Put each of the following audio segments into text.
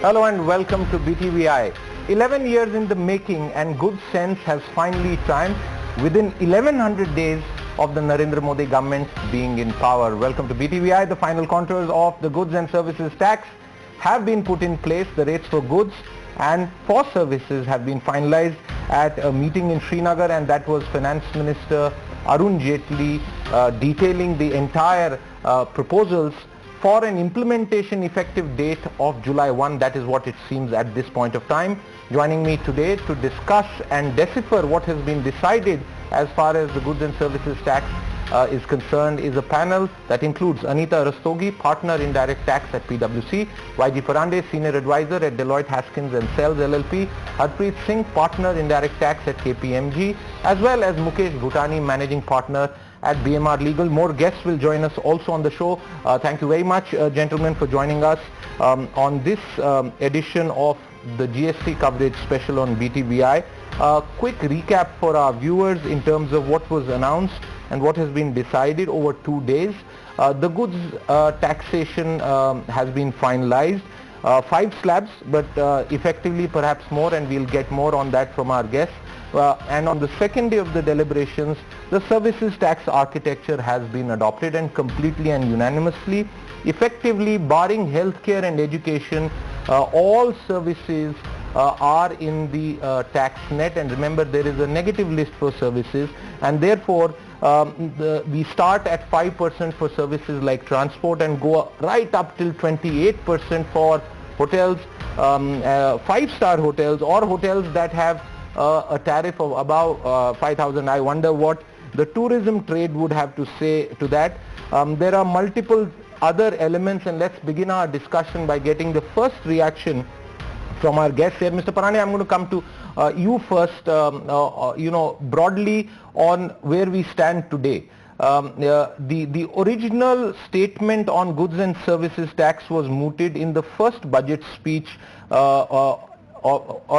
Hello and welcome to BTVi. 11 years in the making and good sense has finally triumphed within 1100 days of the Narendra Modi government being in power. Welcome to BTVi. The final contours of the goods and services tax have been put in place. The rates for goods and for services have been finalized at a meeting in Srinagar, and that was Finance Minister Arun Jaitley detailing the entire proposals for an implementation effective date of July 1. That is what it seems at this point of time. Joining me today to discuss and decipher what has been decided as far as the goods and services tax is concerned is a panel that includes Anita Rastogi, partner in direct tax at PwC, YG Parande, senior advisor at Deloitte Haskins and Sells LLP, Harpreet Singh, partner in direct tax at KPMG, as well as Mukesh Butani, managing partner at BMR Legal. More guests will join us also on the show. Thank you very much, gentlemen, for joining us on this edition of the GST coverage special on BTVi. Quick recap for our viewers in terms of what was announced and what has been decided over 2 days. The goods taxation has been finalized. 5 slabs, but effectively perhaps more, and we'll get more on that from our guests. And on the second day of the deliberations, the services tax architecture has been adopted, and completely and unanimously, effectively barring healthcare and education, all services are in the tax net. And remember, there is a negative list for services, and therefore we start at 5% for services like transport and go right up till 28% for hotels, 5-star hotels or hotels that have a tariff of above 5,000. I wonder what the tourism trade would have to say to that. There are multiple other elements, and let's begin our discussion by getting the first reaction from our guests here. Mr. Parane, I'm going to come to you first, broadly on where we stand today. The original statement on goods and services tax was mooted in the first budget speech or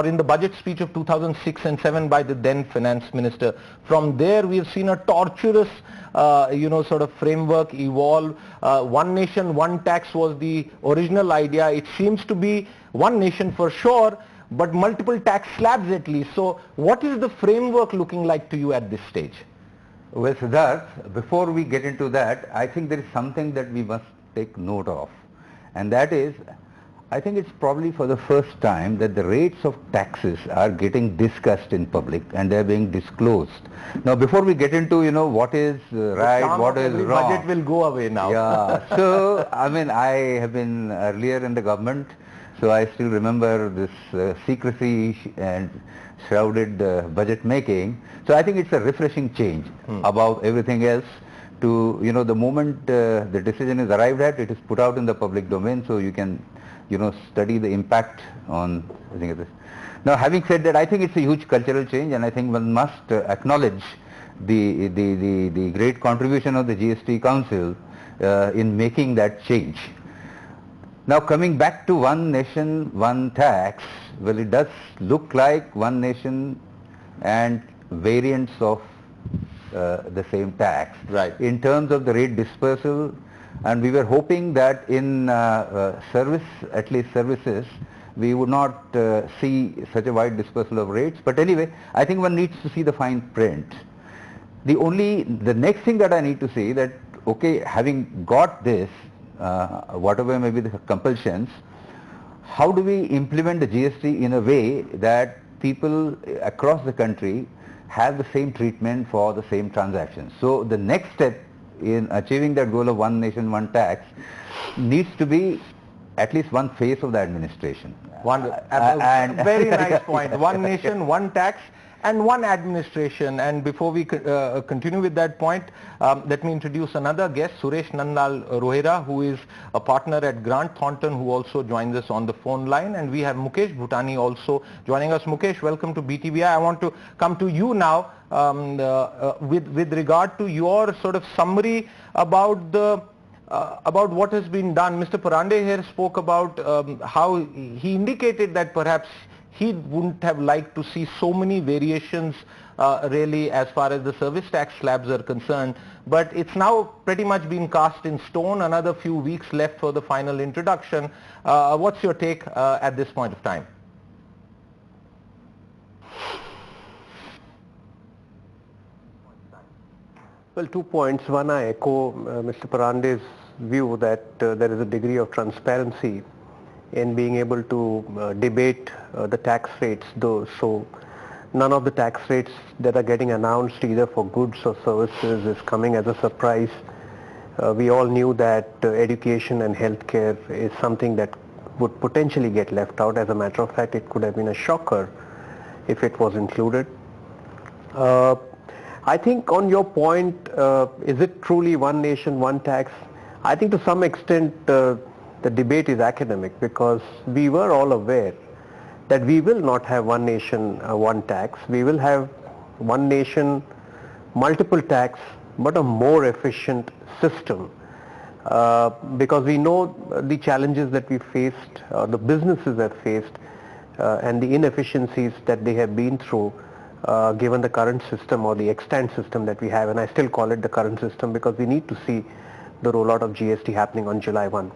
in the budget speech of 2006 and 7 by the then finance minister. From there we have seen a torturous sort of framework evolve. One nation, one tax was the original idea. It seems to be one nation for sure, but multiple tax slabs at least. So what is the framework looking like to you at this stage? Well, Siddharth, before we get into that, I think there is something that we must take note of, and that is, I think it's probably for the first time that the rates of taxes are getting discussed in public and they're being disclosed. Now, before we get into, what is right, what is wrong. Budget will go away now. Yeah. So, I mean, I have been earlier in the government, so I still remember this secrecy and shrouded budget making. So I think it's a refreshing change above everything else. To, the moment the decision is arrived at, it is put out in the public domain, so you can study the impact on this. Now, having said that, I think it's a huge cultural change, and I think one must acknowledge the great contribution of the GST Council in making that change. Now, coming back to one nation, one tax, well, it does look like one nation and variants of the same tax. Right. In terms of the rate dispersal, and we were hoping that in at least services, we would not see such a wide dispersal of rates. But anyway, I think one needs to see the fine print. The next thing that I need to see that, okay, having got this, whatever may be the compulsions, how do we implement the GST in a way that people across the country have the same treatment for the same transactions? So the next step in achieving that goal of one nation, one tax needs to be at least one phase of the administration. Very nice point. One nation, one tax, and one administration. And before we continue with that point, let me introduce another guest, Suresh Nandal Rohera, who is a partner at Grant Thornton, who also joins us on the phone line. And we have Mukesh Butani also joining us. Mukesh, welcome to BTVi. I want to come to you now with regard to your sort of summary about what has been done. Mr. Parande here spoke about how he indicated that perhaps he wouldn't have liked to see so many variations really as far as the service tax slabs are concerned, but it's now pretty much been cast in stone. Another few weeks left for the final introduction. What's your take at this point of time? Well, 2 points. One, I echo Mr. Parande's view that there is a degree of transparency in being able to debate the tax rates, though. So none of the tax rates that are getting announced either for goods or services is coming as a surprise. We all knew that education and healthcare is something that would potentially get left out. As a matter of fact, it could have been a shocker if it was included. I think on your point, is it truly one nation, one tax? I think to some extent the debate is academic, because we were all aware that we will not have one nation, one tax. We will have one nation, multiple tax, but a more efficient system. Because we know the challenges that we faced, the businesses have faced, and the inefficiencies that they have been through, given the current system or the extant system that we have. And I still call it the current system because we need to see the rollout of GST happening on July 1.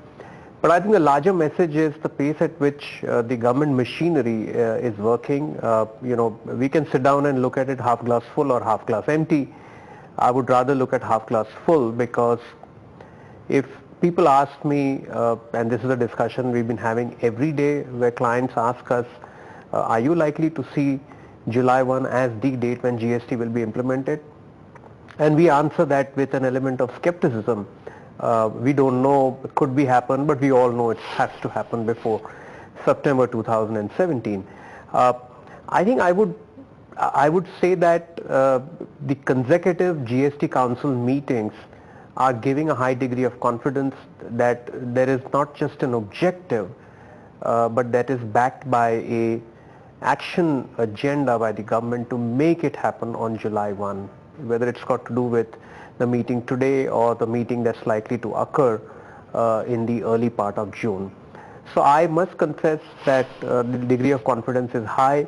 But I think the larger message is the pace at which the government machinery is working. We can sit down and look at it half glass full or half glass empty. I would rather look at half glass full, because if people ask me, and this is a discussion we've been having every day where clients ask us, are you likely to see July 1 as the date when GST will be implemented? And we answer that with an element of skepticism. We don't know, it could be happen, but we all know it has to happen before September 2017. I think I would say that the consecutive GST Council meetings are giving a high degree of confidence that there is not just an objective, but that is backed by a action agenda by the government to make it happen on July 1, whether it's got to do with the meeting today or the meeting that's likely to occur in the early part of June. So I must confess that the degree of confidence is high.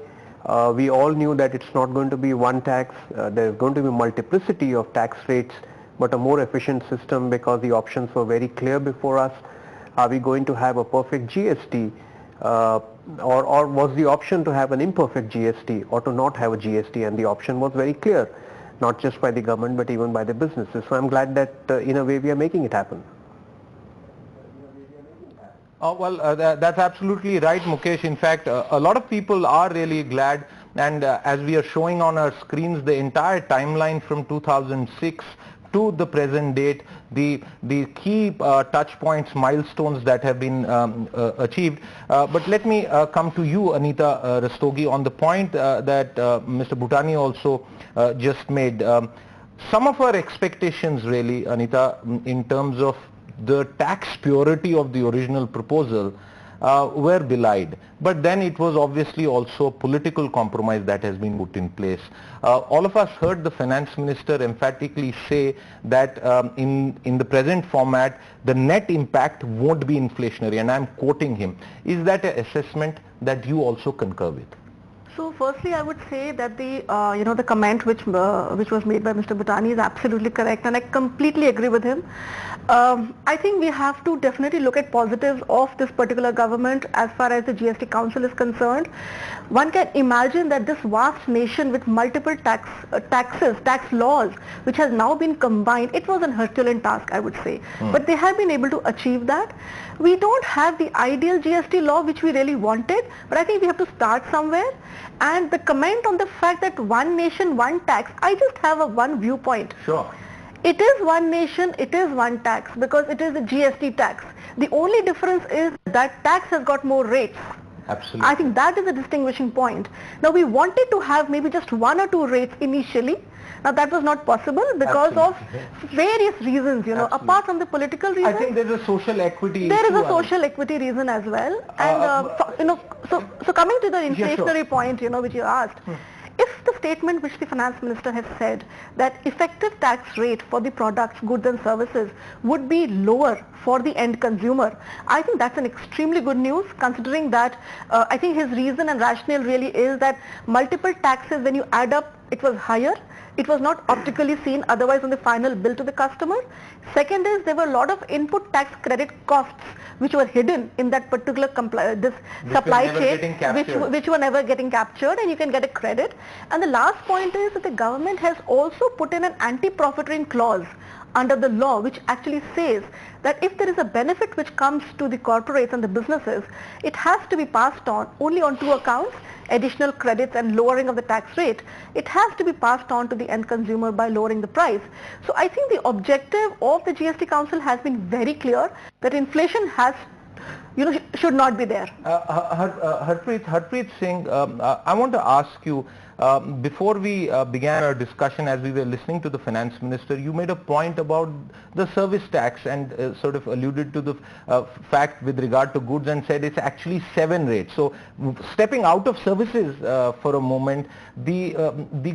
We all knew that it's not going to be one tax. There's going to be multiplicity of tax rates, but a more efficient system, because the options were very clear before us. Are we going to have a perfect GST? Or was the option to have an imperfect GST or to not have a GST? And the option was very clear, not just by the government but even by the businesses. So I'm glad that in a way we are making it happen. That's absolutely right, Mukesh. In fact, a lot of people are really glad, and as we are showing on our screens, the entire timeline from 2006 to the present date, the key touch points, milestones that have been achieved. But let me come to you, Anita Rastogi, on the point that Mr. Butani also just made. Some of our expectations really, Anita, in terms of the tax purity of the original proposal were belied. But then it was obviously also a political compromise that has been put in place. All of us heard the finance minister emphatically say that in the present format, the net impact won't be inflationary, and I'm quoting him. Is that an assessment that you also concur with? So firstly, I would say that the comment which was made by Mr. Butani is absolutely correct, and I completely agree with him. I think we have to definitely look at positives of this particular government as far as the GST Council is concerned. One can imagine that this vast nation with multiple tax laws, which has now been combined, it was an Herculean task, I would say. But they have been able to achieve that. We don't have the ideal GST law which we really wanted, but I think we have to start somewhere. And the comment on the fact that one nation, one tax, I just have one viewpoint. Sure. It is one nation, it is one tax, because it is a GST tax. The only difference is that tax has got more rates. Absolutely. I think that is a distinguishing point. Now we wanted to have maybe just one or two rates initially. Now that was not possible because of various reasons, apart from the political reason. I think there is a social equity. There is a social equity reason as well. And so coming to the inflationary point, which you asked, if the statement which the finance minister has said that effective tax rate for the products, goods and services would be lower for the end consumer, I think that's an extremely good news, considering that I think his reason and rationale really is that multiple taxes, when you add up, it was higher. It was not optically seen otherwise on the final bill to the customer. Second is there were a lot of input tax credit costs which were hidden in that particular supply chain, which were never getting captured, and you can get a credit. And the last point is that the government has also put in an anti-profiteering clause under the law, which actually says that if there is a benefit which comes to the corporates and the businesses, it has to be passed on only on two accounts: additional credits and lowering of the tax rate. It has to be passed on to the end consumer by lowering the price. So I think the objective of the GST Council has been very clear, that inflation has, should not be there. Harpreet Singh, I want to ask you, before we began our discussion, as we were listening to the finance minister, you made a point about the service tax and sort of alluded to the fact with regard to goods and said it's actually 7 rates. So stepping out of services for a moment, the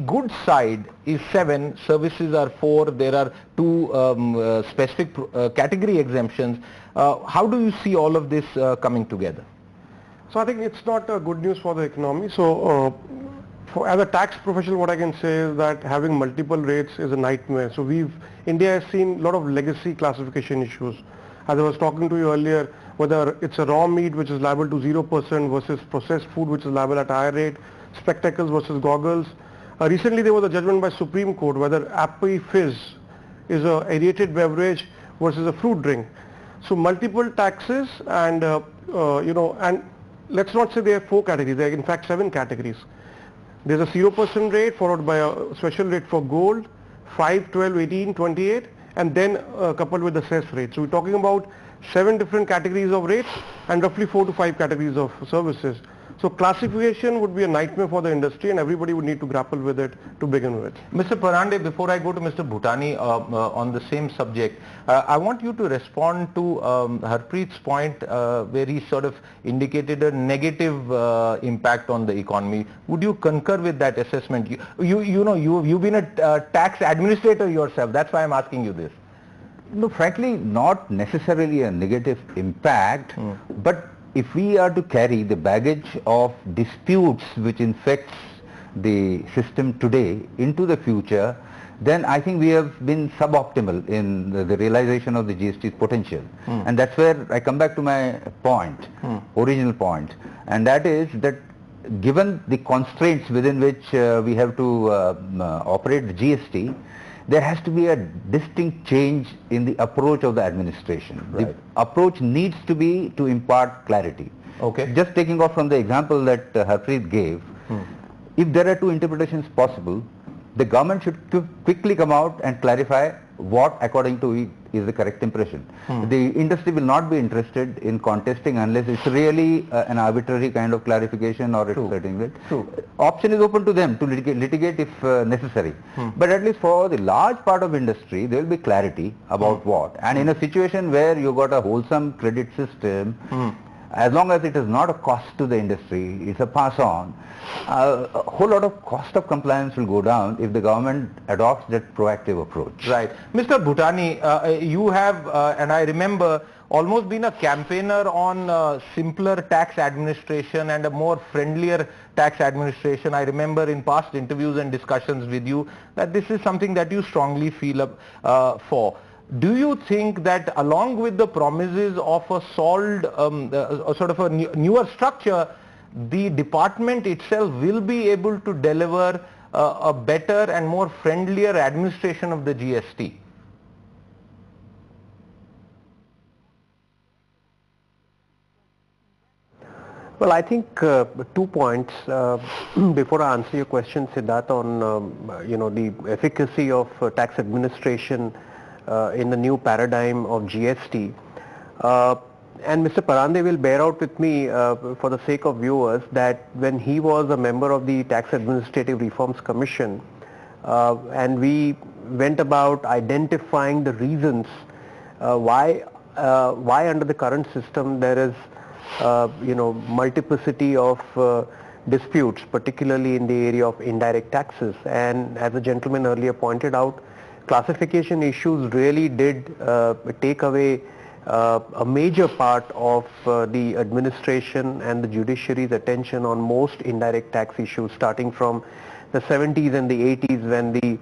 goods side is 7, services are 4, there are 2 specific category exemptions. How do you see all of this coming together? So I think it's not good news for the economy. So as a tax professional, what I can say is that having multiple rates is a nightmare. So India has seen a lot of legacy classification issues. As I was talking to you earlier, whether it's a raw meat which is liable to 0% versus processed food which is liable at a higher rate, spectacles versus goggles. Recently there was a judgment by Supreme Court whether Appy Fizz is a aerated beverage versus a fruit drink. So multiple taxes, and and let's not say there are 4 categories, there are in fact 7 categories. There's a 0% rate followed by a special rate for gold, 5, 12, 18, 28, and then coupled with the cess rate. So we're talking about 7 different categories of rates and roughly 4 to 5 categories of services. So classification would be a nightmare for the industry, and everybody would need to grapple with it to begin with. Mr. Parande, before I go to Mr. Bhutani on the same subject, I want you to respond to Harpreet's point where he sort of indicated a negative impact on the economy. Would you concur with that assessment? You've been a tax administrator yourself. That's why I'm asking you this. No, frankly, not necessarily a negative impact, but if we are to carry the baggage of disputes which infects the system today into the future, then I think we have been suboptimal in the realization of the GST's potential. And that's where I come back to my point, original point, and that is that given the constraints within which we have to operate the GST, there has to be a distinct change in the approach of the administration. Right. The approach needs to be to impart clarity. Okay. Just taking off from the example that Harpreet gave, if there are 2 interpretations possible, the government should quickly come out and clarify what according to it is the correct impression. The industry will not be interested in contesting unless it's really an arbitrary kind of clarification or it's certain that. Option is open to them to litigate if necessary. But at least for the large part of industry, there will be clarity about what. And in a situation where you got a wholesome credit system, as long as it is not a cost to the industry, it's a pass on, a whole lot of cost of compliance will go down if the government adopts that proactive approach. Right. Mr. Bhutani, you have, and I remember, almost been a campaigner on simpler tax administration and a more friendlier tax administration. I remember in past interviews and discussions with you that this is something that you strongly feel for. Do you think that along with the promises of a sort of a newer structure, the department itself will be able to deliver a better and more friendlier administration of the GST? Well, I think 2 points before I answer your question, Siddharth, on the efficacy of tax administration in the new paradigm of GST. And Mr. Parande will bear out with me for the sake of viewers that when he was a member of the Tax Administrative Reforms Commission and we went about identifying the reasons why under the current system there is multiplicity of disputes, particularly in the area of indirect taxes. And as the gentleman earlier pointed out, classification issues really did take away a major part of the administration and the judiciary's attention on most indirect tax issues, starting from the 70s and the 80s, when the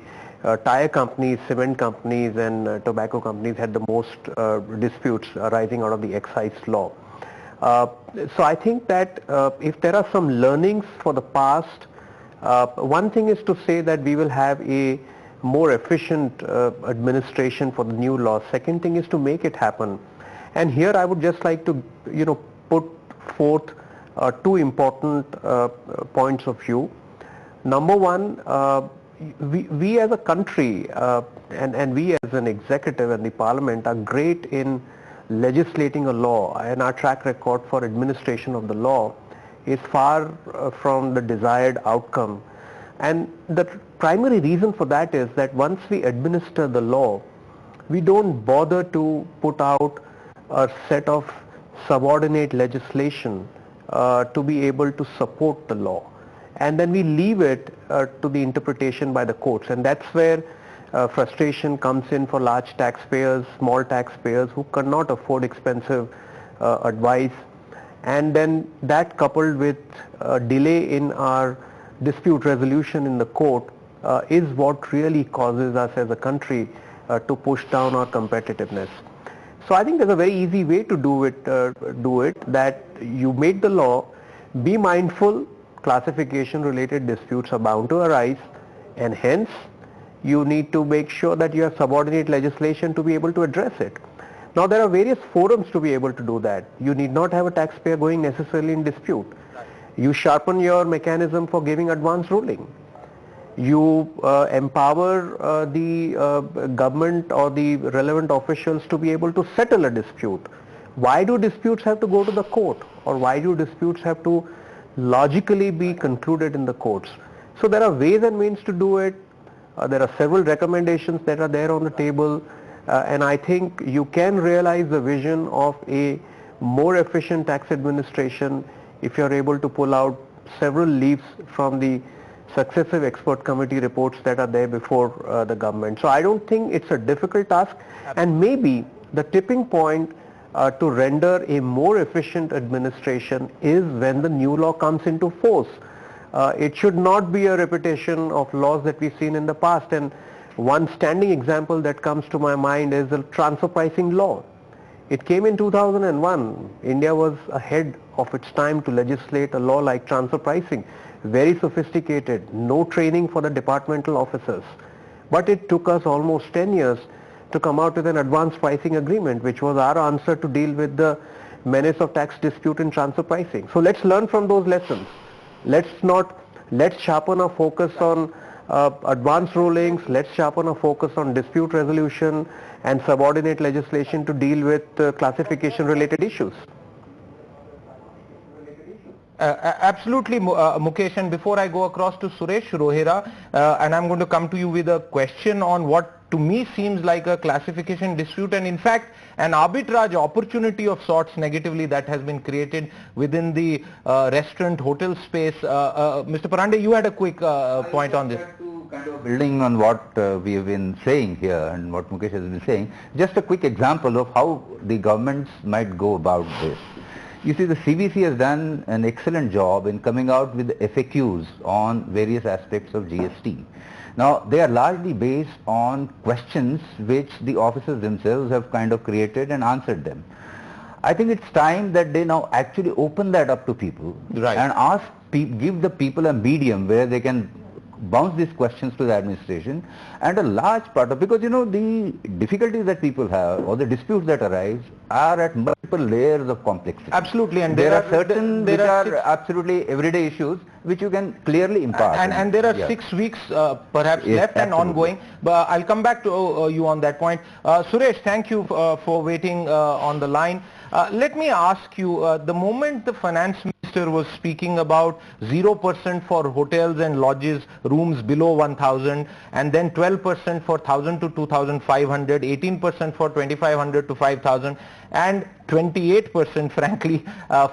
tire companies, cement companies and tobacco companies had the most disputes arising out of the excise law. So I think that if there are some learnings for the past, one thing is to say that we will have a more efficient administration for the new law. Second thing is to make it happen. And here I would just like to, put forth two important points of view. Number one, we as a country and we as an executive and the parliament are great in legislating a law, and our track record for administration of the law is far from the desired outcome. And the primary reason for that is that once we administer the law, we don't bother to put out a set of subordinate legislation to be able to support the law. And then we leave it to the interpretation by the courts. And that's where frustration comes in for large taxpayers, small taxpayers who cannot afford expensive advice. And then that, coupled with delay in our dispute resolution in the court, is what really causes us as a country to push down our competitiveness. So I think there's a very easy way to do it, that you make the law, be mindful, classification related disputes are bound to arise, and hence you need to make sure that you have subordinate legislation to be able to address it. Now there are various forums to be able to do that. You need not have a taxpayer going necessarily in dispute. You sharpen your mechanism for giving advance ruling. You empower the government or the relevant officials to be able to settle a dispute. Why do disputes have to go to the court, or why do disputes have to logically be concluded in the courts? So there are ways and means to do it. There are several recommendations that are there on the table, and I think you can realize the vision of a more efficient tax administration if you are able to pull out several leaves from the successive expert committee reports that are there before the government. So I don't think it's a difficult task, and maybe the tipping point to render a more efficient administration is when the new law comes into force. It should not be a repetition of laws that we've seen in the past, and one standing example that comes to my mind is the transfer pricing law. It came in 2001. India was ahead of its time to legislate a law like transfer pricing. Very sophisticated, no training for the departmental officers. But it took us almost 10 years to come out with an advanced pricing agreement, which was our answer to deal with the menace of tax dispute in transfer pricing. So let's learn from those lessons. Let's sharpen our focus on advanced rulings, let's sharpen our focus on dispute resolution and subordinate legislation to deal with classification related issues. Absolutely, Mukesh, and before I go across to Suresh Rohira, and I'm going to come to you with a question on what to me seems like a classification dispute, and in fact an arbitrage opportunity of sorts negatively that has been created within the restaurant hotel space. Mr. Parande, you had a quick point on this. Kind of building on what we have been saying here and what Mukesh has been saying, just a quick example of how the governments might go about this. You see, the CBC has done an excellent job in coming out with FAQs on various aspects of GST. Now, they are largely based on questions which the officers themselves have kind of created and answered them. I think it's time that they now actually open that up to people, right, and give the people a medium where they can bounce these questions to the administration, and a large part of, because the difficulties that people have or the disputes that arise are at multiple layers of complexity. Absolutely, and there are certain which are absolutely everyday issues which you can clearly impart. And there are 6 weeks perhaps left and ongoing, but I'll come back to you on that point. Suresh, thank you for waiting on the line. Let me ask you, the moment the finance ministry Minister was speaking about 0% for hotels and lodges, rooms below 1,000, and then 12% for 1,000 to 2,500, 18% for 2,500 to 5,000, and 28% frankly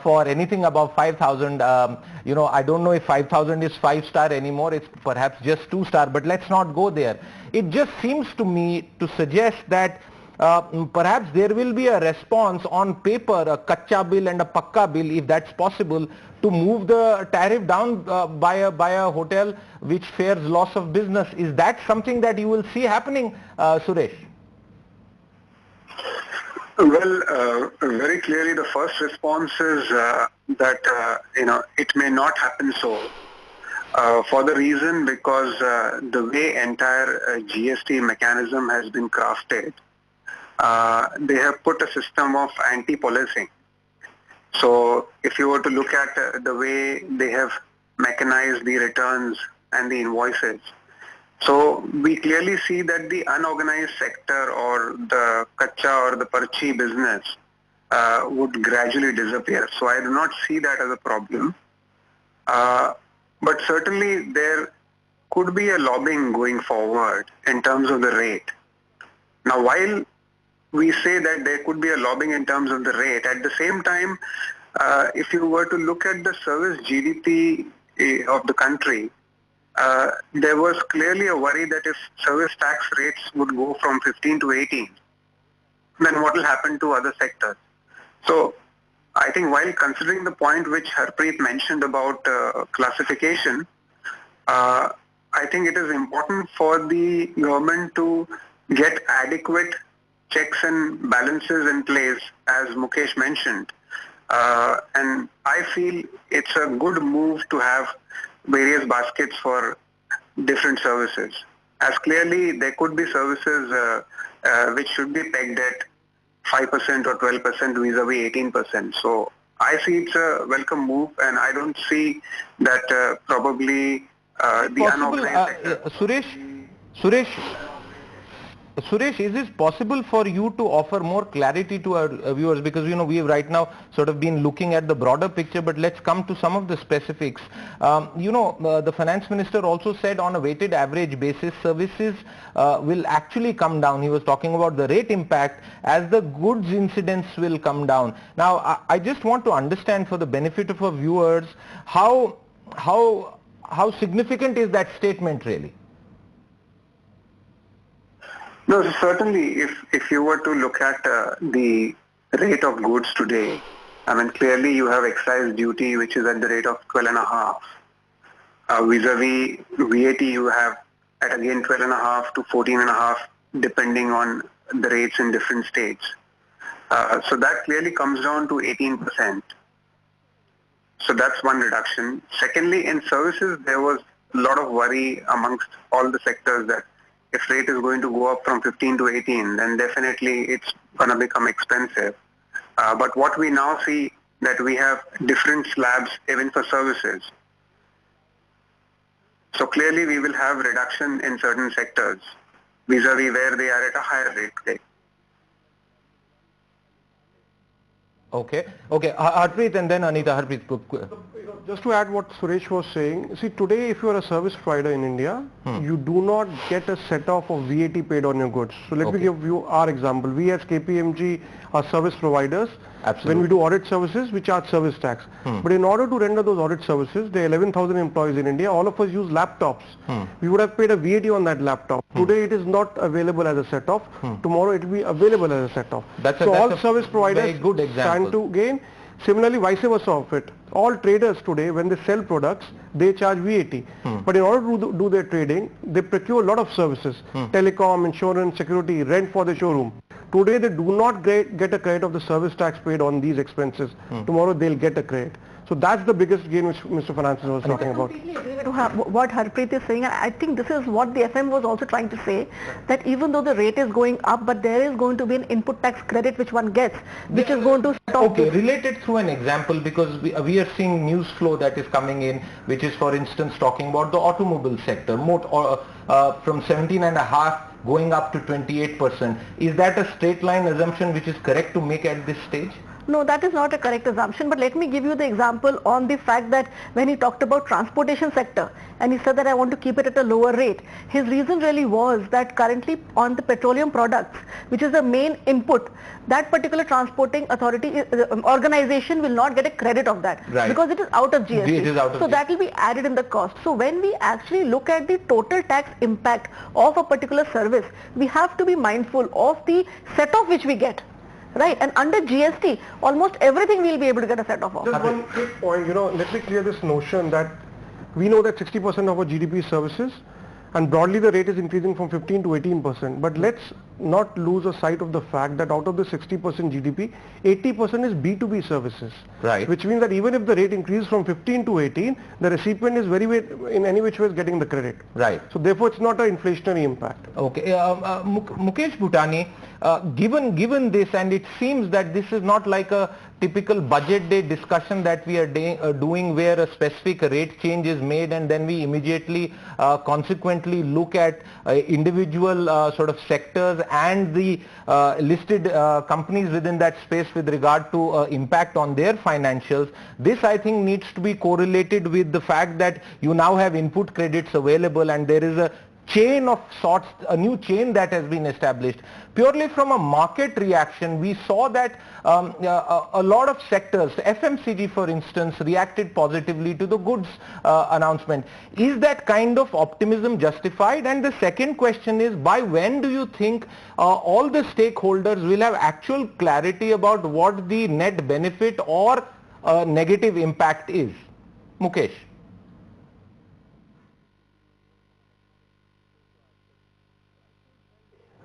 for anything above 5,000. I don't know if 5,000 is 5-star anymore, it's perhaps just 2-star, but let's not go there. It just seems to me to suggest that perhaps there will be a response on paper, a kacha bill and a pakka bill, if that's possible, to move the tariff down by a hotel which fares loss of business. Is that something that you will see happening, Suresh? Well, very clearly the first response is that it may not happen so. For the reason because the way entire GST mechanism has been crafted, they have put a system of anti-policing. So if you were to look at the way they have mechanized the returns and the invoices, so we clearly see that the unorganized sector or the kacha or the parchi business would gradually disappear. So I do not see that as a problem. But certainly there could be a lobbying going forward in terms of the rate. Now while we say that there could be a lobbying in terms of the rate, at the same time, if you were to look at the service GDP of the country, there was clearly a worry that if service tax rates would go from 15 to 18, then what will happen to other sectors? So I think while considering the point which Harpreet mentioned about classification, I think it is important for the government to get adequate checks and balances in place, as Mukesh mentioned. And I feel it's a good move to have various baskets for different services. As clearly there could be services which should be pegged at 5% or 12% vis-a-vis 18%. So I see it's a welcome move, and I don't see that probably the unorganized sector. Suresh, is it possible for you to offer more clarity to our viewers, because we have right now sort of been looking at the broader picture, but let's come to some of the specifics. The finance minister also said on a weighted average basis services will actually come down. He was talking about the rate impact as the goods incidence will come down. Now I just want to understand, for the benefit of our viewers, how significant is that statement really? No, certainly if you were to look at the rate of goods today, I mean clearly you have excise duty which is at the rate of 12.5. Vis-a-vis VAT you have at again 12.5 to 14.5 depending on the rates in different states. So that clearly comes down to 18%. So that's one reduction. Secondly, in services there was a lot of worry amongst all the sectors that if rate is going to go up from 15 to 18, then definitely it's going to become expensive. But what we now see that we have different slabs even for services. So clearly we will have reduction in certain sectors vis-a-vis where they are at a higher rate today. Okay. Harpreet and then Anita. Harpreet. Just to add what Suresh was saying, see today if you are a service provider in India, you do not get a set-off of VAT paid on your goods. So let me give you our example. We as KPMG are service providers. Absolutely. When we do audit services, we charge service tax. But in order to render those audit services, there are 11,000 employees in India. All of us use laptops. We would have paid a VAT on that laptop. Today it is not available as a set-off. Tomorrow it will be available as a set-off. So all service providers good stand to gain. Similarly, vice versa of it. All traders today, when they sell products, they charge VAT. But in order to do their trading, they procure a lot of services. Telecom, insurance, security, rent for the showroom. Today, they do not get a credit of the service tax paid on these expenses. Tomorrow, they'll get a credit. So that's the biggest gain which Mr. Finance was talking about. I completely agree with what Harpreet is saying. I think this is what the FM was also trying to say, that even though the rate is going up, but there is going to be an input tax credit which one gets, which is going to stop. Okay, related through an example, because we are seeing news flow that is coming in, which is for instance talking about the automobile sector, from 17.5 going up to 28%. Is that a straight line assumption which is correct to make at this stage? No, that is not a correct assumption, but let me give you the example on the fact that when he talked about transportation sector and he said that I want to keep it at a lower rate, his reason really was that currently on the petroleum products, which is the main input, that particular transporting authority organization will not get a credit of that because it is out of GST. It is out of so GST. That will be added in the cost. So when we actually look at the total tax impact of a particular service, we have to be mindful of the set-off which we get. Right, and under GST, almost everything we'll be able to get a set-off of. Just one quick point, let me clear this notion that we know that 60% of our GDP is services, and broadly the rate is increasing from 15 to 18%. But let's not lose a sight of the fact that out of the 60% GDP, 80% is B2B services. Right. Which means that even if the rate increases from 15 to 18, the recipient is in any which way is getting the credit. Right. So therefore it's not an inflationary impact. Okay, Mukesh Butani, given this, and it seems that this is not like a typical budget day discussion that we are doing where a specific rate change is made and then we immediately consequently look at individual sort of sectors and the listed companies within that space with regard to impact on their financials. This, I think, needs to be correlated with the fact that you now have input credits available and there is a chain of sorts, a new chain that has been established. Purely from a market reaction, we saw that a lot of sectors, FMCG for instance, reacted positively to the goods announcement. Is that kind of optimism justified? And the second question is, by when do you think all the stakeholders will have actual clarity about what the net benefit or negative impact is? Mukesh.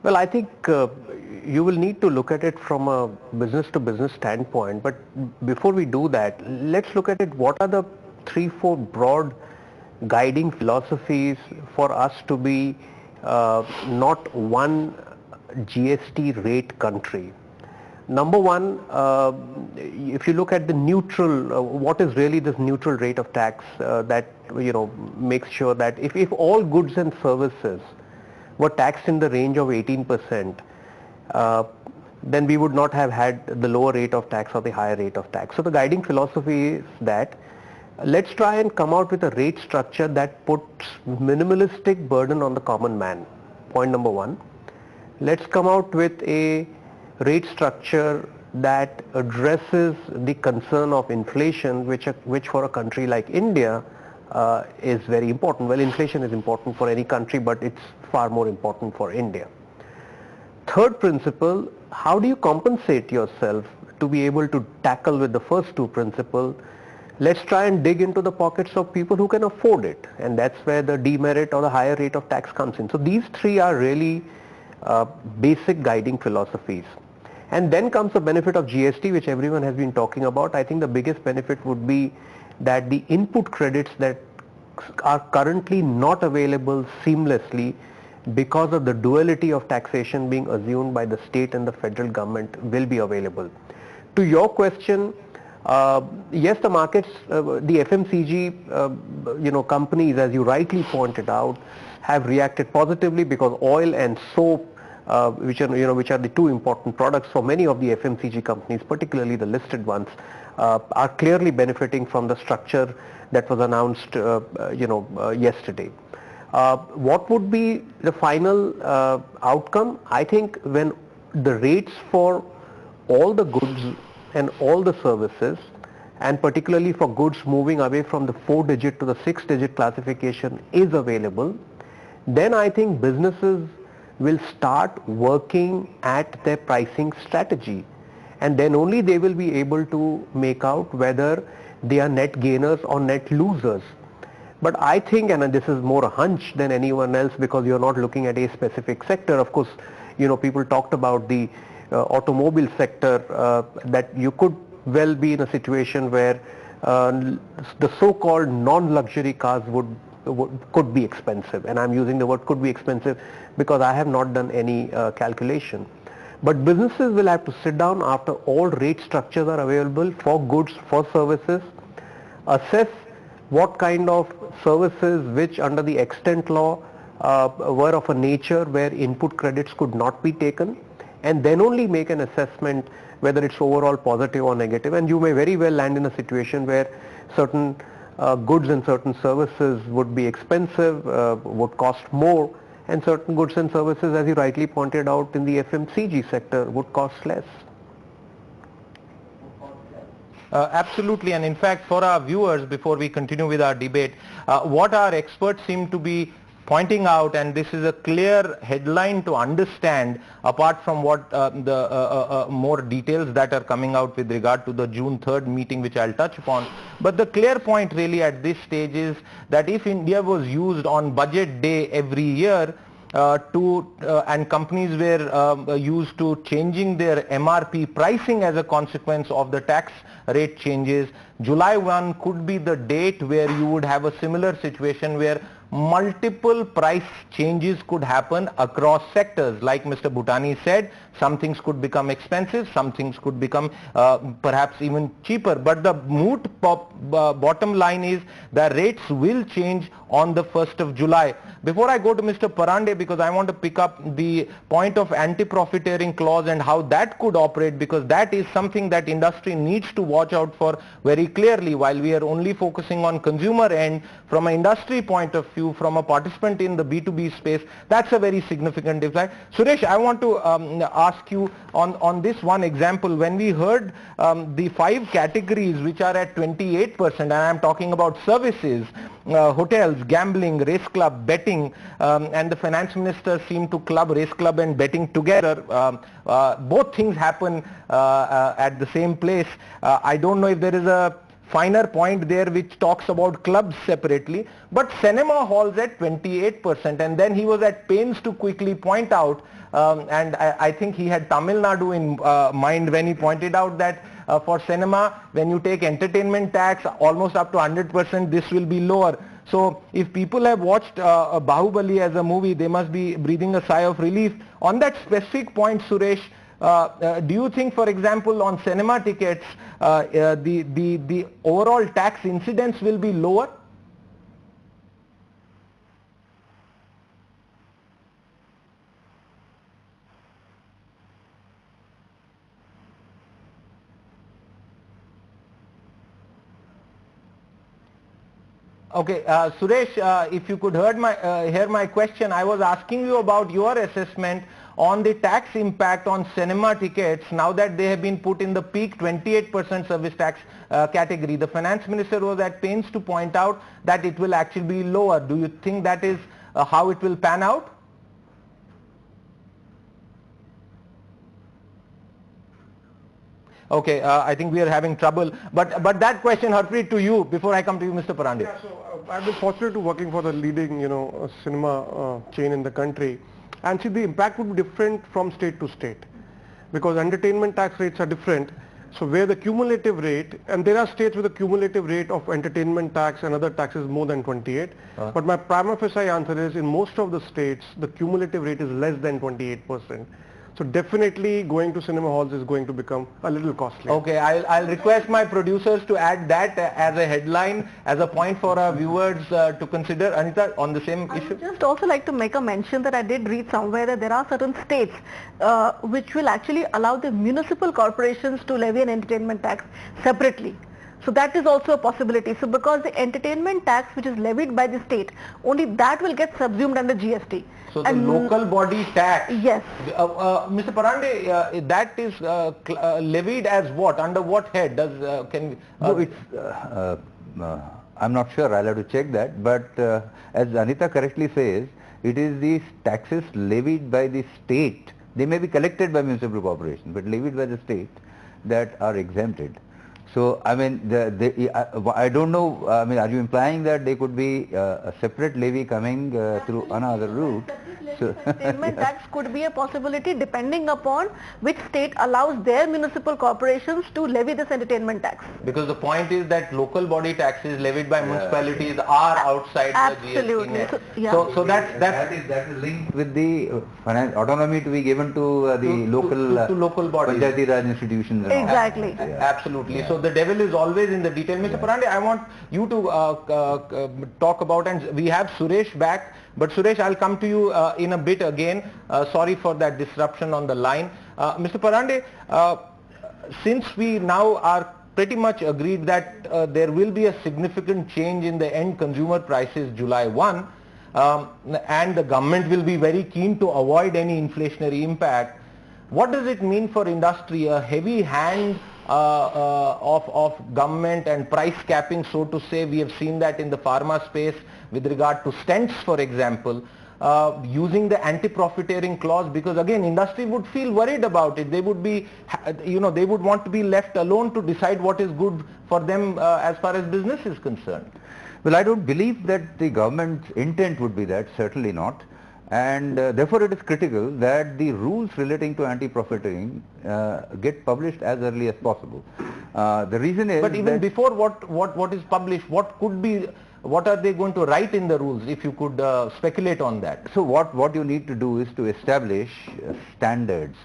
Well, I think you will need to look at it from a business to business standpoint. But before we do that, let's look at it. What are the 3-4 broad guiding philosophies for us to be not one GST rate country? Number one, if you look at the neutral, what is really this neutral rate of tax that makes sure that if all goods and services were taxed in the range of 18%, then we would not have had the lower rate of tax or the higher rate of tax. So the guiding philosophy is that let's try and come out with a rate structure that puts minimalistic burden on the common man. Point number one. Let's come out with a rate structure that addresses the concern of inflation, which for a country like India is very important. Well, inflation is important for any country, but it's far more important for India. Third principle, how do you compensate yourself to be able to tackle with the first two principles? Let's try and dig into the pockets of people who can afford it, and that's where the demerit or the higher rate of tax comes in. So these three are really basic guiding philosophies. And then comes the benefit of GST, which everyone has been talking about. I think the biggest benefit would be that the input credits that are currently not available seamlessly because of the duality of taxation being assumed by the state and the federal government will be available. To your question, yes, the markets, the FMCG companies, as you rightly pointed out, have reacted positively because oil and soap, which are the two important products for many of the FMCG companies, particularly the listed ones, are clearly benefiting from the structure that was announced yesterday. What would be the final outcome? I think when the rates for all the goods and all the services, and particularly for goods moving away from the 4-digit to the 6-digit classification is available, then I think businesses will start working at their pricing strategy, and then only they will be able to make out whether they are net gainers or net losers. But I think, and this is more a hunch than anyone else because you're not looking at a specific sector. Of course, people talked about the automobile sector, that you could well be in a situation where the so-called non-luxury cars could be expensive, and I'm using the word could be expensive because I have not done any calculation. But businesses will have to sit down after all rate structures are available for goods, for services, assess what kind of services which under the extent law were of a nature where input credits could not be taken, and then only make an assessment whether it's overall positive or negative. And you may very well land in a situation where certain goods and certain services would be expensive, would cost more, and certain goods and services, as you rightly pointed out, in the FMCG sector would cost less. Absolutely, and in fact for our viewers, before we continue with our debate, what our experts seem to be pointing out, and this is a clear headline to understand apart from what the more details that are coming out with regard to the June 3rd meeting, which I'll touch upon, but the clear point really at this stage is that if India was used on budget day every year and companies were used to changing their MRP pricing as a consequence of the tax rate changes, July 1 could be the date where you would have a similar situation where multiple price changes could happen across sectors. Like Mr. Butani said, some things could become expensive, some things could become perhaps even cheaper, but the bottom line is the rates will change on the 1st of July. Before I go to Mr. Parande, because I want to pick up the point of anti-profiteering clause and how that could operate, because that is something that industry needs to watch out for very clearly. While we are only focusing on consumer end, from an industry point of view, from a participant in the B2B space, that's a very significant effect. Suresh, I want to ask you on this one example. When we heard the 5 categories which are at 28%, and I am talking about services, hotels, gambling, race club, betting, and the finance minister seemed to club race club and betting together. Both things happen at the same place. I don't know if there is a finer point there which talks about clubs separately, but cinema halls at 28%, and then he was at pains to quickly point out, and I think he had Tamil Nadu in mind when he pointed out that for cinema, when you take entertainment tax almost up to 100%, this will be lower. So if people have watched Bahubali as a movie, they must be breathing a sigh of relief. On that specific point, Suresh, do you think, for example, on cinema tickets, the overall tax incidence will be lower? Okay, Suresh, if you could hear my question, I was asking you about your assessment on the tax impact on cinema tickets now that they have been put in the peak 28% service tax category. The finance minister was at pains to point out that it will actually be lower. Do you think that is how it will pan out? Okay, I think we are having trouble. But that question, Harpreet, to you before I come to you, Mr. Parande. Yeah, so I've been fortunate to working for the leading, cinema chain in the country, and see the impact would be different from state to state, because entertainment tax rates are different. So where the cumulative rate, and there are states with a cumulative rate of entertainment tax and other taxes more than 28, but my prima facie answer is in most of the states the cumulative rate is less than 28%. So definitely going to cinema halls is going to become a little costly. Okay, I'll request my producers to add that as a headline, as a point for our viewers to consider. Anita, on the same issue? I would just also like to make a mention that I did read somewhere that there are certain states which will actually allow the municipal corporations to levy an entertainment tax separately. So that is also a possibility. So because the entertainment tax which is levied by the state, only that will get subsumed under GST. So the local body tax, yes. Mr. Parande, that is levied as what? Under what head? No, it's, I'm not sure, I'll have to check that, but as Anita correctly says, it is these taxes levied by the state. They may be collected by municipal corporation, but levied by the state that are exempted. So, I mean, I don't know, I mean, are you implying that there could be a separate levy coming through another route? So, entertainment tax could be a possibility depending upon which state allows their municipal corporations to levy this entertainment tax. Because the point is that local body taxes levied by municipalities are outside Absolutely. the GST net. So, yeah. So that is linked with the autonomy to be given to the local bodies. Panchayati Raj institutions. And exactly. All. Absolutely. Yeah. So the devil is always in the detail. Mr. Parande, I want you to talk about, and we have Suresh back, but Suresh, I'll come to you in a bit again. Sorry for that disruption on the line. Mr. Parande, since we now are pretty much agreed that there will be a significant change in the end consumer prices July 1, and the government will be very keen to avoid any inflationary impact, what does it mean for industry? A heavy hand of government and price capping, so to say. We have seen that in the pharma space with regard to stents, for example, using the anti-profiteering clause, because again industry would feel worried about it. They would be, they would want to be left alone to decide what is good for them as far as business is concerned. Well, I don't believe that the government's intent would be that, certainly not. And therefore it is critical that the rules relating to anti-profiteering get published as early as possible. The reason is, but even before what is published, what are they going to write in the rules, if you could speculate on that? So what you need to do is to establish standards,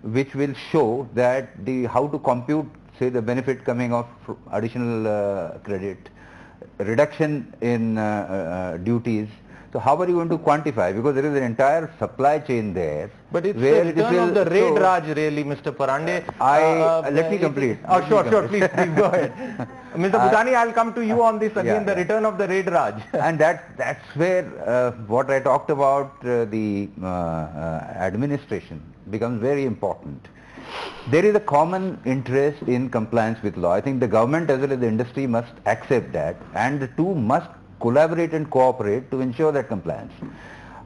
which will show that how to compute, say, the benefit coming off additional credit, reduction in duties. So how are you going to quantify? Because there is an entire supply chain there. But it's the return of the raid Raj, really, Mr. Parande. Let me complete. Sure, please go ahead. Mr. Butani, I'll come to you on this again, the return of the raid Raj. And that's where what I talked about, the administration becomes very important. There is a common interest in compliance with law. I think the government as well as the industry must accept that, and the two must collaborate and cooperate to ensure that compliance.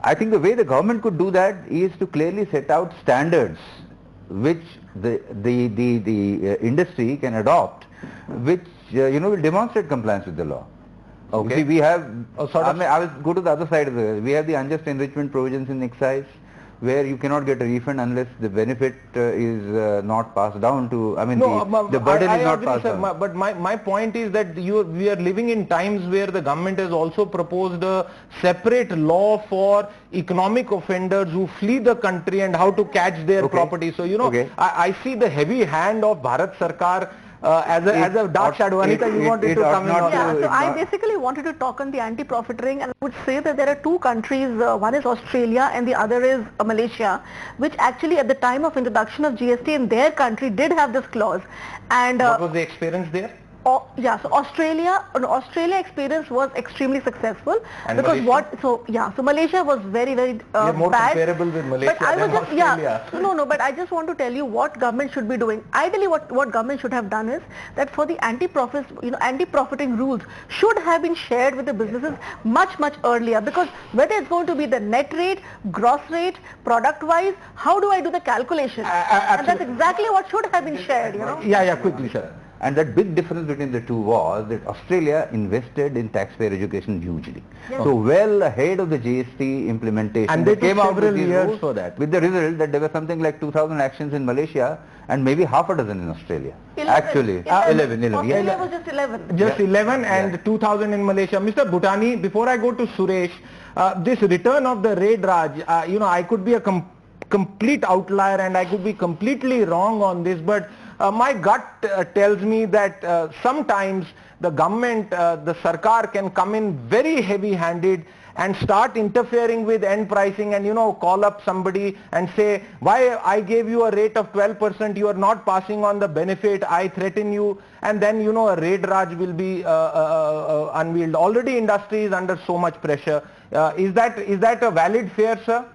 I think the way the government could do that is to clearly set out standards which the industry can adopt, which will demonstrate compliance with the law. Okay. See, we have, I will go to the other side of we have the unjust enrichment provisions in excise, where you cannot get a refund unless the benefit is not passed down to, the burden is not passed down. But my point is that we are living in times where the government has also proposed a separate law for economic offenders who flee the country and how to catch their property. So, I see the heavy hand of Bharat Sarkar as a dark shadow. Anita, you wanted to come in on that. So I basically wanted to talk on the anti-profiteering, and I would say that there are two countries, one is Australia and the other is Malaysia, which actually at the time of introduction of GST in their country did have this clause. And what was the experience there? So Australia experience was extremely successful. And because Malaysia? So Malaysia was very You're more bad. Comparable with Malaysia but than Australia. But I just want to tell you what government should be doing. Ideally, what government should have done is that for the anti-profiting rules should have been shared with the businesses much earlier, because whether it's going to be the net rate, gross rate, product wise, how do I do the calculation? And that's exactly what should have been shared. Yeah, quickly, sir. And that big difference between the two was that Australia invested in taxpayer education hugely. Yes. So well ahead of the GST implementation. And they came out several years for that. With the result that there were something like 2,000 actions in Malaysia and maybe half a dozen in Australia. 11. Actually, 11. Australia was just 11. Just 11 and 2,000 in Malaysia. Mr. Butani, before I go to Suresh, this return of the raid Raj, I could be a complete outlier and I could be completely wrong on this, but my gut tells me that sometimes the government, the Sarkar can come in very heavy-handed and start interfering with end pricing and call up somebody and say, why I gave you a rate of 12%, you are not passing on the benefit, I threaten you, and then a raid Raj will be unveiled. Already industry is under so much pressure. Is that a valid fear, sir?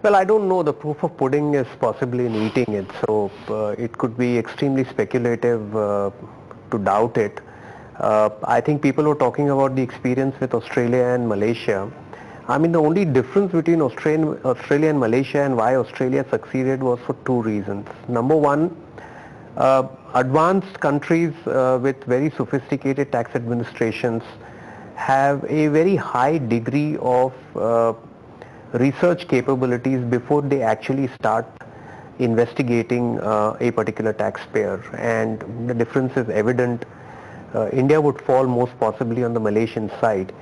Well, I don't know. The proof of pudding is possibly in eating it, so it could be extremely speculative to doubt it. I think people were talking about the experience with Australia and Malaysia. The only difference between Australia and Malaysia and why Australia succeeded was for two reasons. Number one, advanced countries with very sophisticated tax administrations have a very high degree of research capabilities before they actually start investigating a particular taxpayer, and the difference is evident. India would fall most possibly on the Malaysian side.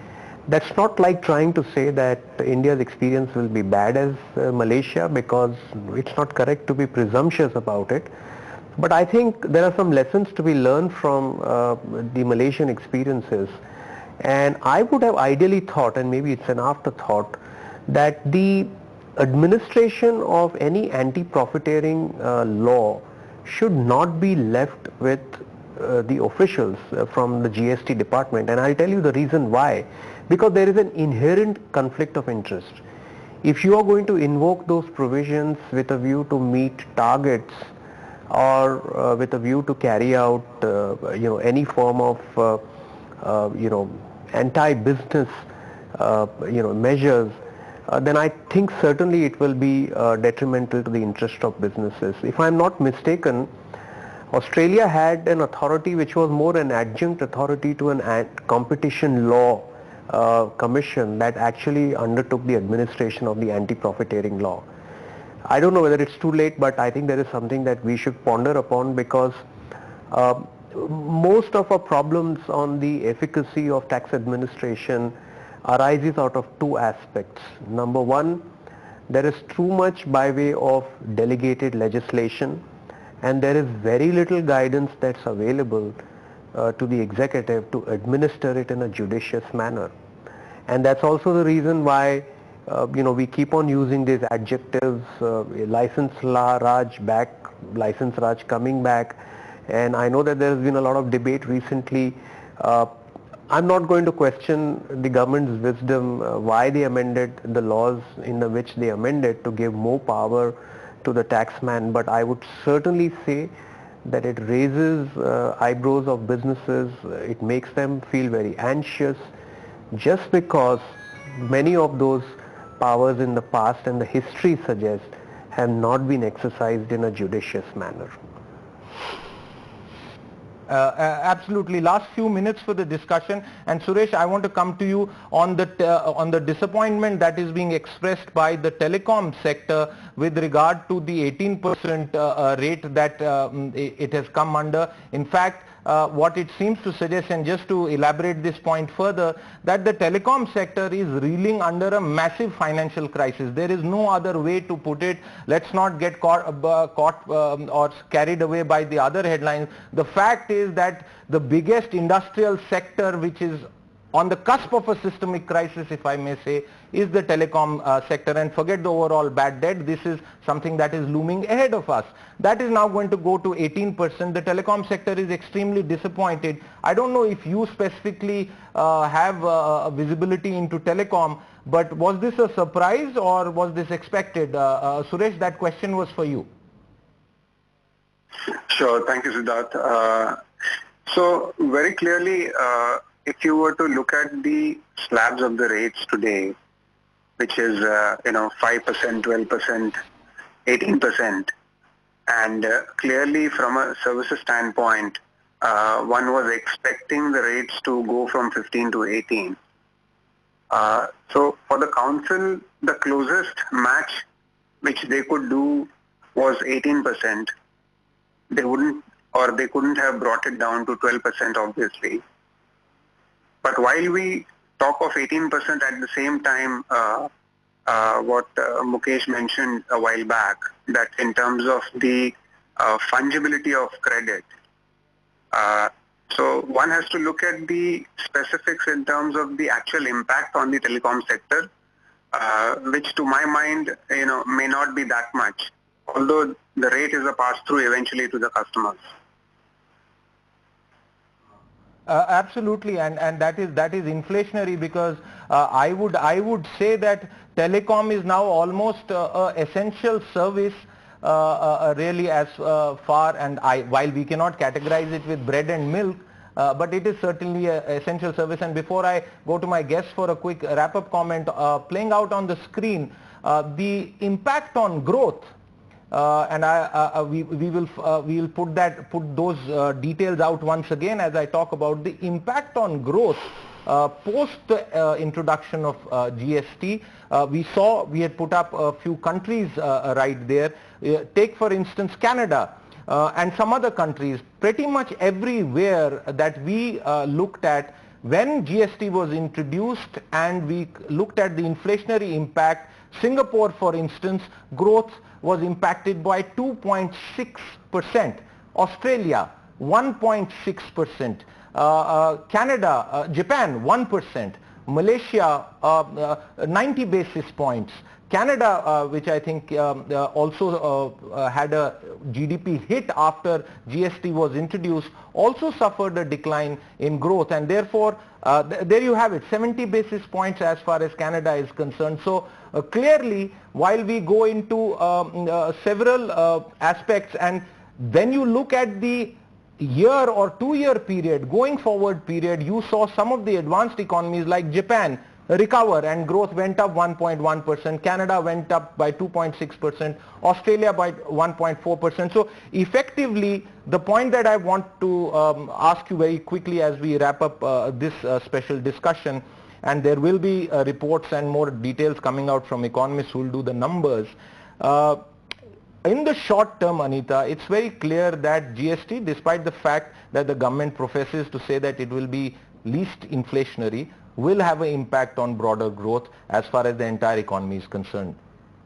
That's not like trying to say that India's experience will be bad as Malaysia, because it's not correct to be presumptuous about it. But I think there are some lessons to be learned from the Malaysian experiences. And I would have ideally thought, and maybe it's an afterthought, that the administration of any anti-profiteering law should not be left with the officials from the GST department. And I'll tell you the reason why. Because there is an inherent conflict of interest. If you are going to invoke those provisions with a view to meet targets or with a view to carry out any form of anti-business measures, then I think certainly it will be detrimental to the interest of businesses. If I'm not mistaken, Australia had an authority which was more an adjunct authority to an competition law commission that actually undertook the administration of the anti-profiteering law. I don't know whether it's too late, but I think there is something that we should ponder upon, because most of our problems on the efficacy of tax administration arises out of two aspects. Number one, there is too much by way of delegated legislation, and there is very little guidance that's available to the executive to administer it in a judicious manner. And that's also the reason why we keep on using these adjectives, license Raj back, license Raj coming back. And I know that there has been a lot of debate recently. I'm not going to question the government's wisdom, why they amended the laws in which they amended to give more power to the taxman, but I would certainly say that it raises eyebrows of businesses. It makes them feel very anxious, just because many of those powers in the past, and the history suggests, have not been exercised in a judicious manner. Absolutely. Last few minutes for the discussion, and Suresh, I want to come to you on the disappointment that is being expressed by the telecom sector with regard to the 18% rate that it has come under. In fact, what it seems to suggest, and just to elaborate this point further, that the telecom sector is reeling under a massive financial crisis. There is no other way to put it. Let's not get caught or carried away by the other headlines. The fact is that the biggest industrial sector, which is on the cusp of a systemic crisis, if I may say, is the telecom sector. And forget the overall bad debt, this is something that is looming ahead of us. That is now going to go to 18%. The telecom sector is extremely disappointed. I don't know if you specifically have visibility into telecom, but was this a surprise or was this expected? Suresh, that question was for you. Sure, thank you, Siddharth. So very clearly, if you were to look at the slabs of the rates today, which is 5%, 12%, 18%, and clearly from a services standpoint, one was expecting the rates to go from 15 to 18. So for the council, the closest match which they could do was 18%. They wouldn't, or they couldn't have brought it down to 12%, obviously. But while we talk of 18% at the same time, what Mukesh mentioned a while back, that in terms of the fungibility of credit, so one has to look at the specifics in terms of the actual impact on the telecom sector, which to my mind, may not be that much, although the rate is a pass-through eventually to the customers. Absolutely, and that is inflationary, because I would say that telecom is now almost a essential service, really, as far, and while we cannot categorize it with bread and milk, but it is certainly an essential service. And before I go to my guests for a quick wrap-up comment, playing out on the screen the impact on growth. And we will put those details out once again as I talk about the impact on growth post the introduction of GST. We had put up a few countries right there. Take for instance Canada and some other countries. Pretty much everywhere that we looked at when GST was introduced, and we looked at the inflationary impact, Singapore for instance, growth was impacted by 2.6%, Australia 1.6%, Canada, Japan 1%, Malaysia 90 basis points. Canada, which I think also had a GDP hit after GST was introduced, also suffered a decline in growth, and therefore there you have it, 70 basis points as far as Canada is concerned. So clearly, while we go into several aspects, and when you look at the year or 2-year period, going forward period, you saw some of the advanced economies like Japan recover and growth went up 1.1%, Canada went up by 2.6%, Australia by 1.4%. So effectively, the point that I want to ask you very quickly as we wrap up this special discussion, and there will be reports and more details coming out from economists who will do the numbers. In the short term, Anita, it's very clear that GST, despite the fact that the government professes to say that it will be least inflationary, will have an impact on broader growth as far as the entire economy is concerned.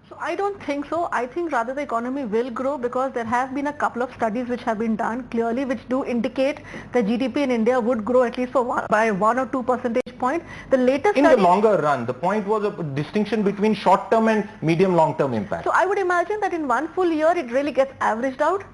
So I don't think so. I think rather the economy will grow, because there have been a couple of studies which have been done clearly which do indicate that GDP in India would grow at least by 1 or 2 percentage points. The latest in the longer run, the point was a distinction between short term and medium long term impact. So I would imagine that in 1 full year it really gets averaged out.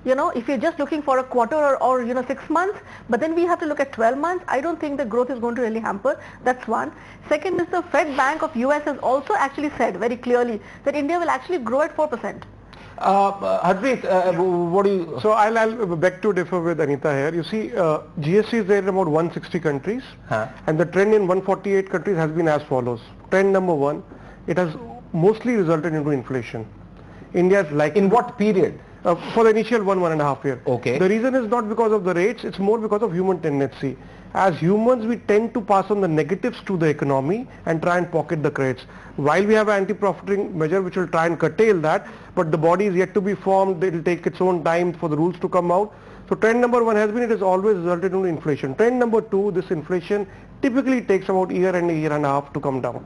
You know, if you're just looking for a quarter or 6 months, but then we have to look at 12 months, I don't think the growth is going to really hamper. That's one. Second is the Fed Bank of US has also actually said very clearly that India will actually grow at 4%. Harpreet, what do you... So I'll beg to differ with Anita here. You see, GST is there in about 160 countries, and the trend in 148 countries has been as follows. Trend number one, it has mostly resulted into inflation. India is like... In what period? For the initial 1.5 year. Okay. The reason is not because of the rates, it's more because of human tendency. As humans, we tend to pass on the negatives to the economy and try and pocket the credits. While we have an anti-profiting measure which will try and curtail that, but the body is yet to be formed, it will take its own time for the rules to come out. So trend number one has been, it has always resulted in inflation. Trend number two, this inflation typically takes about a year and a half to come down.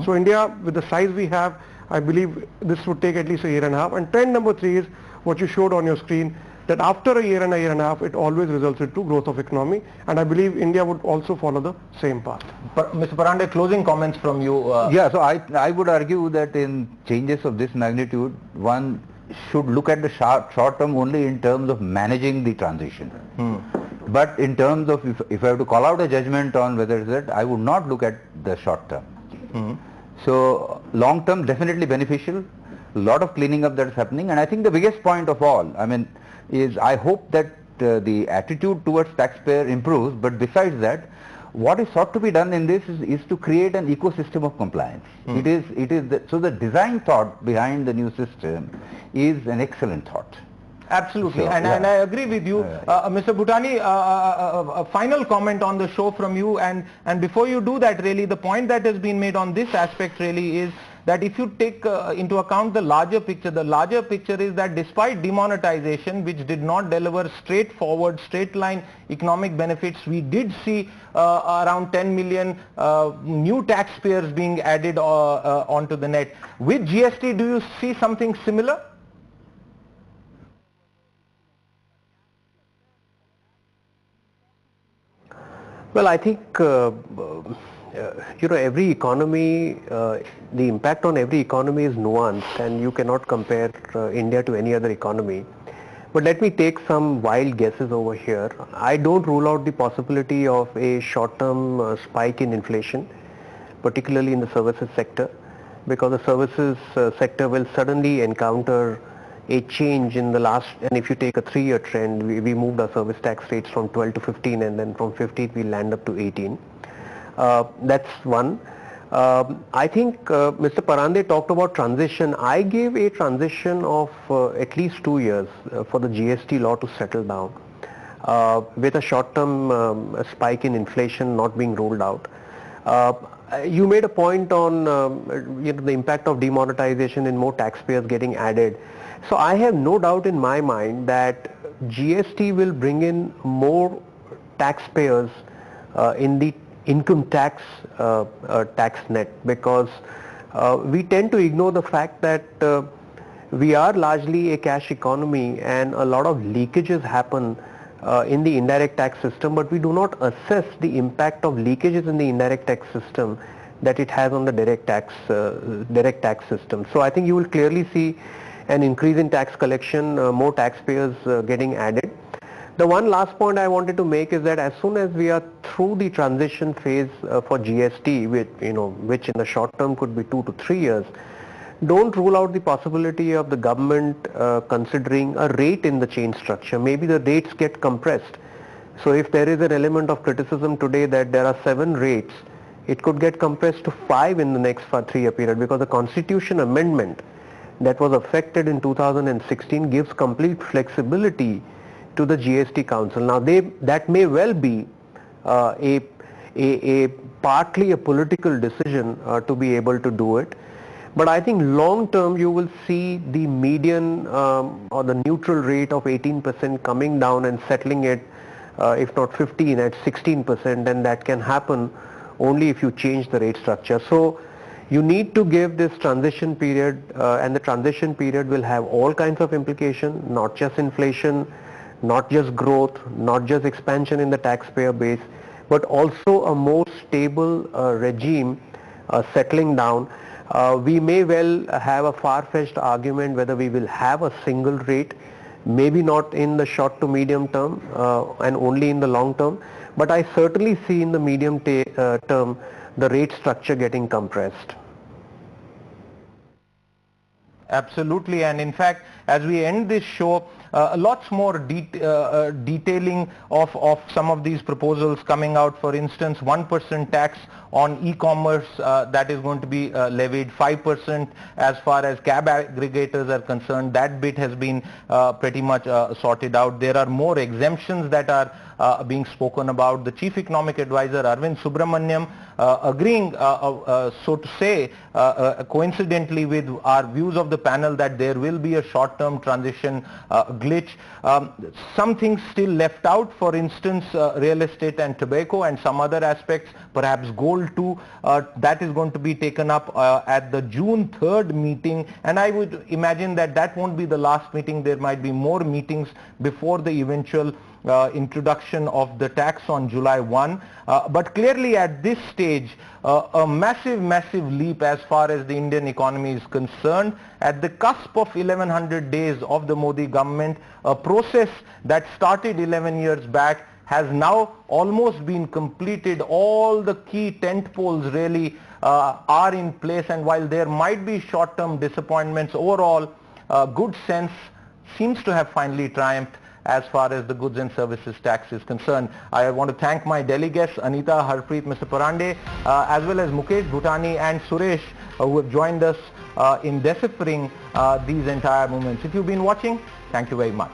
So India, with the size we have, I believe this would take at least a year and a half. And trend number three is what you showed on your screen, that after a year and a half, it always results into growth of economy, and I believe India would also follow the same path. Mr. Parande, closing comments from you. Yeah, so I would argue that in changes of this magnitude, one should look at the short term only in terms of managing the transition. But in terms of, if I have to call out a judgment on whether it's that, I would not look at the short term. So long term definitely beneficial, a lot of cleaning up that is happening, and I think the biggest point of all, I mean, is I hope that the attitude towards taxpayer improves, but besides that, what is sought to be done in this is to create an ecosystem of compliance. So the design thought behind the new system is an excellent thought. Absolutely, and I agree with you. Mr. Butani, a final comment on the show from you, and before you do that, really the point that has been made on this aspect really is that if you take into account the larger picture is that despite demonetization, which did not deliver straightforward, straight line economic benefits, we did see around 10 million new taxpayers being added onto the net. With GST, do you see something similar? Well, I think every economy, the impact on every economy is nuanced, and you cannot compare India to any other economy. But let me take some wild guesses over here. I don't rule out the possibility of a short-term spike in inflation, particularly in the services sector, because the services sector will suddenly encounter a change in the last, and if you take a 3-year trend, we moved our service tax rates from 12 to 15, and then from 15 we land up to 18. That's one. I think Mr. Parande talked about transition. I gave a transition of at least 2 years for the GST law to settle down, with a short-term spike in inflation not being ruled out. You made a point on the impact of demonetization and more taxpayers getting added. So I have no doubt in my mind that GST will bring in more taxpayers in the income tax net, because we tend to ignore the fact that we are largely a cash economy, and a lot of leakages happen in the indirect tax system, but we do not assess the impact of leakages in the indirect tax system that it has on the direct tax system. So I think you will clearly see an increase in tax collection, more taxpayers getting added. The one last point I wanted to make is that as soon as we are through the transition phase for GST, which in the short term could be 2 to 3 years, don't rule out the possibility of the government considering a rate in the chain structure. Maybe the rates get compressed. So if there is an element of criticism today that there are 7 rates, it could get compressed to 5 in the next 3-year period, because the constitution amendment that was affected in 2016 gives complete flexibility to the GST Council. Now that may well be a partly a political decision to be able to do it. But I think long term you will see the median or the neutral rate of 18% coming down and settling it, if not 15, at 16%, and that can happen only if you change the rate structure. So you need to give this transition period, and the transition period will have all kinds of implications, not just inflation, not just growth, not just expansion in the taxpayer base, but also a more stable regime settling down. We may well have a far-fetched argument whether we will have a single rate, maybe not in the short to medium term and only in the long term, but I certainly see in the medium term the rate structure getting compressed. Absolutely, and in fact, as we end this show, lots more detailing of some of these proposals coming out. For instance, 1% tax on e-commerce that is going to be levied, 5% as far as cab aggregators are concerned. That bit has been pretty much sorted out. There are more exemptions that are being spoken about. The Chief Economic Advisor Arvind Subramaniam agreeing, so to say, coincidentally with our views of the panel, that there will be a short-term transition glitch. Some things still left out, for instance, real estate and tobacco and some other aspects, perhaps gold too. That is going to be taken up at the June 3rd meeting, and I would imagine that that won't be the last meeting. There might be more meetings before the eventual introduction of the tax on July 1. But clearly at this stage, a massive leap as far as the Indian economy is concerned. At the cusp of 1100 days of the Modi government, a process that started 11 years back has now almost been completed. All the key tent poles really are in place, and while there might be short-term disappointments, overall good sense seems to have finally triumphed as far as the goods and services tax is concerned. I want to thank my delegates, Anita, Harpreet, Mr. Parande, as well as Mukesh Butani and Suresh, who have joined us in deciphering these entire movements. If you've been watching, thank you very much.